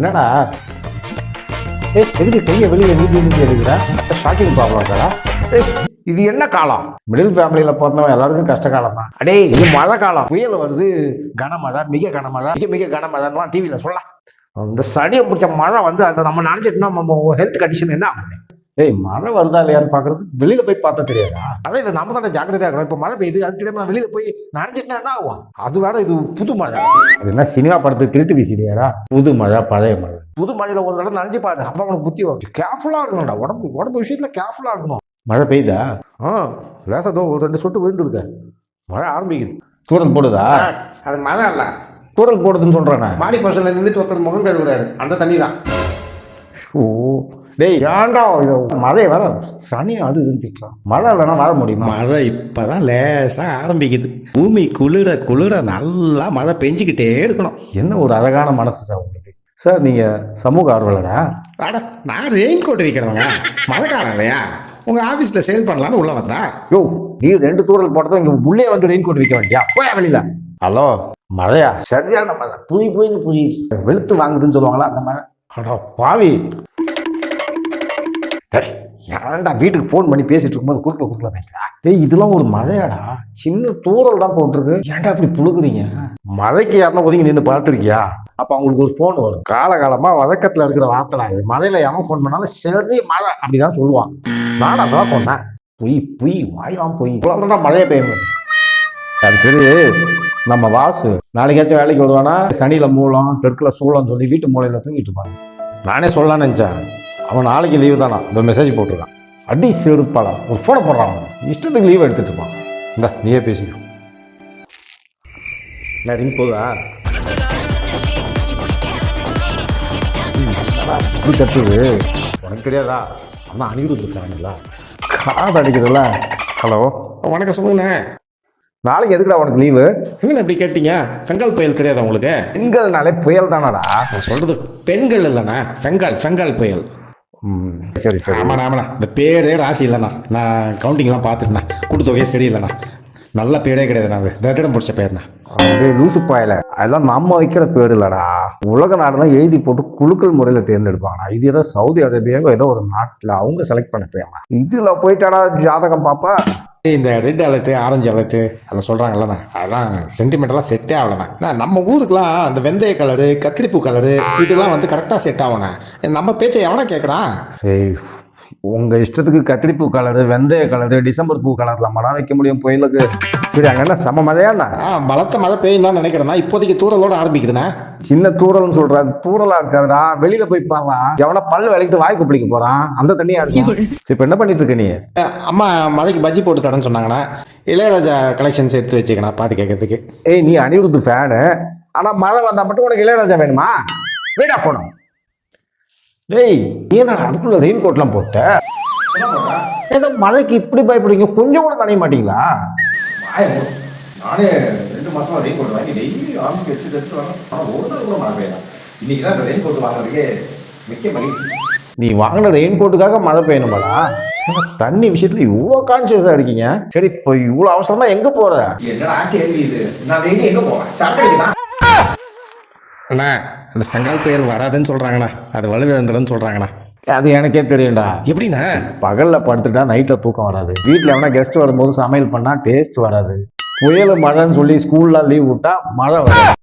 என்னடா எதுக்கு கையை வெளியே நீட்டி எடுக்கிறா? ஷாக்கிங் ப்ராப்ளம்டா. இது என்ன காலம்? மிடில் ஃபேமிலியில பிறந்தவன் எல்லாருக்கும் கஷ்ட காலம் தான். அடே இது மழை காலம். புயல் வருது, கனமழை, மிக கனமழை, மிக மிக கனமழைலாம் டிவியில சொல்லலாம். இந்த சடியை பிடிச்ச மழை வந்து அதை நம்ம நினைச்சிட்டோம்னா நம்ம ஹெல்த் கண்டிஷன் என்ன ஆகும்? ஏய் மழை வருதா இல்லையான்னு பாக்குறது வெளியில போய் பார்த்தா தெரியாதா? அதான் இது நம்ம தானே ஜாக்கிரதையா இருக்கணும். இப்போ மழை பெய்யுது, அது கிடையாது வெளியில போய் நினைச்சிட்டா என்ன ஆகும்? அது வேற, இது புது மழை. அது என்ன சினிமா படத்துக்கு திருட்டு வீசிடுறியாரா? புது மழை, பழைய மழை. புது மழையில ஒரு தடவை நினைச்சு பாரு, அப்ப அவனுக்கு புத்தி வரும். கேர்ஃபுல்லா இருக்கணும்டா, உடம்பு விஷயத்துல கேர்ஃபுல்லா இருக்கணும். மழை பெய்யுதா? லேசா தோ ஒரு 2 சொட்டு விழுந்து இருக்க. மழை ஆரம்பிக்குது. தூரல் போடுதா? அது மழை இல்ல, தூரல் போடுதுன்னு சொல்றேன். மாடி பர்சன்ல இருந்துட்டு ஒருத்தர் முகம் கழுவுறாரு, அந்த தண்ணி தான். டேய் ஏன்டா இது மழை வர சனி அது இருந்துட்டான். மழை இல்லைன்னா வர முடியுமா? மழை இப்பதான் லேசா ஆரம்பிக்குது. பூமி குளிர குளிர நல்லா மழை பெஞ்சுக்கிட்டே இருக்கணும். என்ன ஒரு அழகான மனசு சார் உங்களுக்கு. சார் நீங்க சமூக ஆர்வலரா? அட நான் ரெயின் கோட் வைக்கிறவங்க. மழை காலம் இல்லையா, உங்க ஆபீஸ்ல சேல் பண்ணலான்னு உள்ள வந்தா. யோ நீ 2 தூரல் போட்டதும் இங்க உள்ளே வந்து ரெயின் கோட் வைக்க வேண்டியா? போய் வெளியில. ஹலோ மழையா? சரியான மழை, புயின்னு புரியுது, வெளுத்து வாங்குதுன்னு சொல்லுவாங்களா அந்த மழை. அடா பாவி, ஏன்டா வீட்டுக்கு ஃபோன் பண்ணி பேசிட்டு இருக்கும்போது குறுக்கல பேசுறா? டேய் இதெல்லாம் ஒரு மழையாடா, சின்ன தூரல் தான் போட்டிருக்கு. ஏன்டா அப்படி புழுகுறீங்க? மழைக்கு யாருன்னா ஒதுங்கி நின்று பார்த்துருக்கியா? அப்ப அவங்களுக்கு ஒரு ஃபோன் வரும். காலகாலமா வழக்கத்துல இருக்கிற வார்த்தை இது. மழையில எவன் ஃபோன் பண்ணாலும் சரி மழை அப்படிதான் சொல்லுவான். நானும் அதான் சொன்னேன். பொய் வாய்தான் பொய். இவ்வளவுதான் மழையை பெய்யும். அது சரி, நம்ம வாசு நாளைக்காச்சும் வேலைக்கு வருவானா? சனியில மூலம், தெற்குல சூளம் சொல்லி வீட்டு மூலையில தூங்கிட்டு இருப்பாங்க. நானே சொல்லலான்னு நினைச்சேன். அவன் நாளைக்கு லீவு தானா, இந்த மெசேஜ் போட்டிருக்கான். அடி செருப்பாடா, ஒரு ஃபோனை போடுறான். அவன் இஷ்டத்துக்கு லீவ் எடுத்துட்டு இருப்பான். இந்த நீயே பேசிக்கோ. ரிங் போதா? இப்படி கட்டுது உனக்கு தெரியாதா? அதான் அணிவிடுது ஃபேன்ல காது அடிக்கிறதுல. ஹலோ வணக்கம், சொல்லுங்கண்ணே. நாளைக்கு எதுக்குடா உனக்கு லீவு? என்ன இப்படி கேட்டீங்க? பெங்கால் புயல் கிடையாது உங்களுக்கு? பெண்கள்னாலே புயல் தானடா. நான் சொல்றது பெண்கள் இல்லைண்ணா, பெங்கால் புயல். சரி சரி. ஆமாண்ணா, இந்த பேரே ராசி இல்லைண்ணா. நான் கவுண்டிங்லாம் பார்த்துட்டேண்ணா, கொடுத்தொகையே சரி இல்லைண்ணா. நல்ல பேரே கிடையாதுண்ணா, அது தட்டிடம் பிடிச்ச பேர்ண்ணா. அப்படியே லூசு பாயல, அதெல்லாம் நம்ம வைக்கிற பேர் இல்லடா. உலக நாடு தான் எழுதி போட்டு குழுக்கள் முறையில தேர்ந்தெடுப்பாங்க. இது ஏதோ சவுதி அரேபியாவோ ஏதோ ஒரு நாட்டுல அவங்க செலக்ட் பண்ண போயாங்க. இதுல போயிட்டாடா ஜாதகம் பாப்பா. இந்த ரெட் அலர்ட்டு, ஆரஞ்சு அலர்ட்டு அதில் சொல்கிறாங்கல்லண்ணா, அதெல்லாம் சென்டிமெண்டெல்லாம் செட்டே ஆகலண்ணா. நம்ம ஊருக்குலாம் அந்த வெந்தய கலரு, கத்திரிப்பூ கலரு இதெல்லாம் வந்து கரெக்டாக செட் ஆகணா. நம்ம பேச்சை எவனா கேட்குறான்? ஏய் உங்க இஷ்டத்துக்கு கத்திரிப்பூ கலரு, வெந்தய கலரு, டிசம்பர் பூ கலர்ல மழை வைக்க முடியும் புயலுக்கு? சரி அங்க என்ன செம மழையாண்ணா? பலத்த மழை பெய்யும் தான் நினைக்கிறேன்னா. இப்போதைக்கு தூரலோட ஆரம்பிக்குதுண்ணா. சின்ன தூரல்னு சொல்றாரு, தூரலா இருக்காதுடா. வெளியில போய் பாக்கலாம், எவனா பல்லு விளக்கிட்டு வாய்க்கு பிடிக்க போறான், அந்த தண்ணியா இருக்கும். சரி இப்ப என்ன பண்ணிட்டு இருக்க நீ? அம்மா மழைக்கு பஜ்ஜி போட்டு தரேன்னு சொன்னாங்கண்ணா. இளையராஜா கலெக்ஷன்ஸ் எடுத்து வச்சுக்கண்ணா பாட்டு கேட்கறதுக்கு. ஏய் நீ அனிருத் ஃபேனு, ஆனா மழை வந்தா மட்டும் உனக்கு இளையராஜா வேணுமா? வேடா போனோம். டேய் ஏன்னா அதுக்குள்ள ரெயின் கோட்லாம் போட்ட? ஏன்னா மழைக்கு இப்படி பயப்படுங்க, கொஞ்சம் கூட நனைய மாட்டீங்களா? நானே 2 மாசமா ரெயின் கோட் வாங்கி டெய்லி ஆஃபீஸ்க்கு எடுத்துட்டு வரேன். ஆனால் ஒரு நாள் கூட மழை பெய்யலாம். இன்னைக்கு தான் இந்த ரெயின் கோட் வாங்குறதுக்கே மிக்க மகிழ்ச்சி. நீ வாங்கின ரெயின் கோட்டுக்காக மழை பெய்யணுமாடா? தண்ணி விஷயத்துல இவ்வளோ கான்சியஸா இருக்கீங்க. சரி இப்போ இவ்வளோ அவசரமா எங்க போற? என்னடா கேள்வி இது? நான் டெய்லி எங்க போவேன்? சாப்பிட்டு தான் அண்ணா. அந்த பெங்கால் புயல் வராதுன்னு சொல்றாங்கண்ணா, அது வலுவிழந்துடும் சொல்றாங்கண்ணா. அது எனக்கே தெரியும்டா. எப்படிண்ணா? பகல்ல படுத்துட்டா நைட்ல தூக்கம் வராது. வீட்டுல எவனா கெஸ்ட் வரும்போது சமையல் பண்ணா டேஸ்ட் வராது. புயல் மழைன்னு சொல்லி ஸ்கூல்ல லீவ் விட்டா மழை வரும்.